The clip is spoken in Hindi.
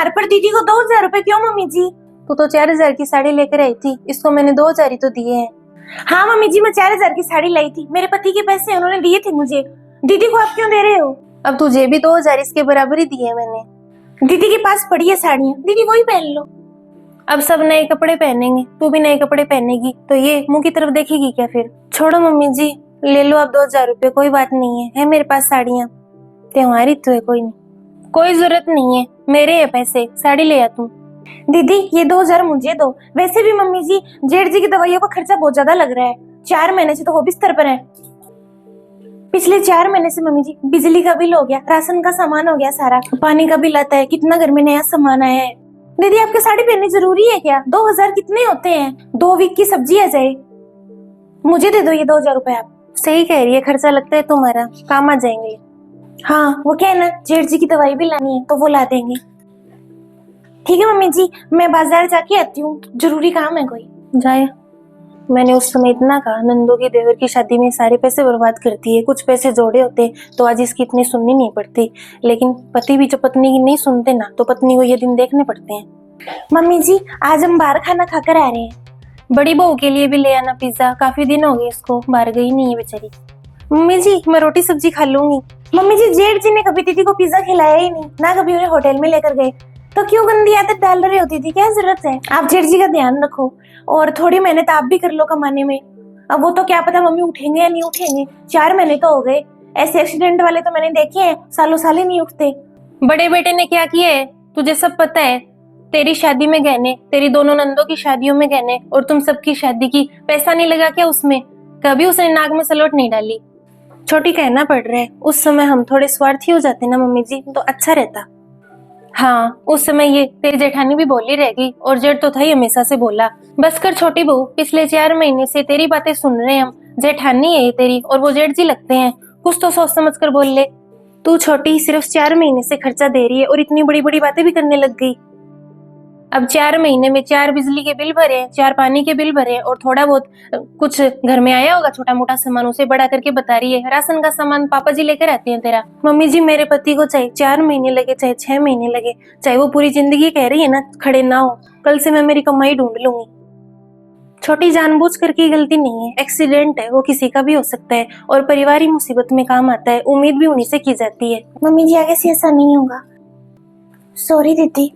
2000 पर दीदी को 2000 रुपए क्यों मम्मी जी? तू तो 4000 की साड़ी लेकर आई थी, इसको मैंने 2000 ही तो दिए हैं। हाँ मम्मी जी, मैं 4000 की साड़ी लाई थी, मेरे पति के पैसे उन्होंने दिए थे मुझे। दीदी को आप क्यों दे रहे हो? अब तुझे भी 2000 इसके बराबर ही दिए मैंने। दीदी के पास पड़ी है साड़ियाँ, दीदी वही पहन लो। अब सब नए कपड़े पहनेंगे, तू भी नए कपड़े पहनेगी तो ये मुंह की तरफ देखेगी क्या फिर? छोड़ो मम्मी जी, ले लो आप 2000 रुपए, कोई बात नहीं है मेरे पास साड़ियाँ। त्योहारी तो है, कोई नहीं, कोई जरूरत नहीं है, मेरे है पैसे, साड़ी ले आ तू। दीदी ये 2000 मुझे दो। वैसे भी मम्मी जी, जेठ जी की दवाइयों का खर्चा बहुत ज्यादा लग रहा है, 4 महीने से तो वो बिस्तर पर है। पिछले 4 महीने से मम्मी जी बिजली का बिल हो गया, राशन का सामान हो गया सारा, पानी का बिल आता है, कितना घर में नया सामान आया है। दीदी आपके साड़ी पहननी जरूरी है क्या? 2000 कितने होते हैं? 2 वीक की सब्जी आ जाए। मुझे दे दो ये 2000 रुपए आप। सही कह रही है, खर्चा लगता है तुम्हारा, काम आ जाएंगे। हाँ वो क्या है ना, जेठ जी की दवाई भी लानी है तो वो ला देंगे। ठीक है मम्मी जी, मैं बाजार जाके आती हूँ, जरूरी काम है कोई। जाए। मैंने उस समय इतना कहा, नंदू की देवर की शादी में सारे पैसे बर्बाद करती है, कुछ पैसे जोड़े होते तो आज इसकी इतनी सुननी नहीं पड़ती। लेकिन पति भी जो पत्नी की नहीं सुनते ना, तो पत्नी को ये दिन देखने पड़ते हैं। मम्मी जी आज हम बाहर खाना खाकर आ रहे हैं। बड़ी बहू के लिए भी ले आना पिज्जा, काफी दिन हो गए इसको, बाहर गई नहीं है बेचारी। मम्मी जी मैं रोटी सब्जी खा लूंगी। मम्मी जी जेठ जी ने कभी दीदी को पिज्जा खिलाया ही नहीं, ना कभी उन्हें होटल में लेकर गए, तो क्यों गंदी आदत डाल रही होती थी? क्या जरूरत है? आप जेठ जी का ध्यान रखो और थोड़ी मेहनत आप भी कर लो कमाने में। अब वो तो क्या पता मम्मी उठेंगे या नहीं उठेंगे, 4 महीने तो हो गए। ऐसे एक्सीडेंट वाले तो मैंने देखे हैं, सालों साल ही नहीं उठते। बड़े बेटे ने क्या किया है तुझे सब पता है? तेरी शादी में गहने, तेरी दोनों नंदों की शादियों में गहने, और तुम सबकी शादी की पैसा नहीं लगा क्या उसमें? कभी उसने नाक में सलोट नहीं डाली। छोटी कहना पड़ रहा है, उस समय हम थोड़े स्वार्थी हो जाते ना मम्मी जी, तो अच्छा रहता। हाँ उस समय ये तेरी जेठानी भी बोली रहेगी, और जेठ तो था ही हमेशा से बोला। बस कर छोटी बहू, पिछले 4 महीने से तेरी बातें सुन रहे हैं हम। जेठानी है ये तेरी और वो जेठ जी लगते हैं, कुछ तो सोच समझ कर बोल ले। तू छोटी सिर्फ 4 महीने से खर्चा दे रही है और इतनी बड़ी बड़ी बातें भी करने लग गई। अब 4 महीने में 4 बिजली के बिल भरे, 4 पानी के बिल भरे, और थोड़ा बहुत कुछ घर में आया होगा छोटा मोटा सामान, उसे बड़ा करके बता रही है। राशन का सामान पापा जी लेकर आते हैं तेरा। मम्मी जी मेरे पति को चाहे 4 महीने लगे, चाहे 6 महीने लगे, चाहे वो पूरी जिंदगी कह रही है ना खड़े ना हो, कल से मैं मेरी कमाई ढूंढ लूंगी। छोटी जानबूझ कर की गलती नहीं है, एक्सीडेंट है, वो किसी का भी हो सकता है, और परिवार ही मुसीबत में काम आता है, उम्मीद भी उन्हीं से की जाती है। मम्मी जी आगे से ऐसा नहीं होगा। सॉरी दीदी।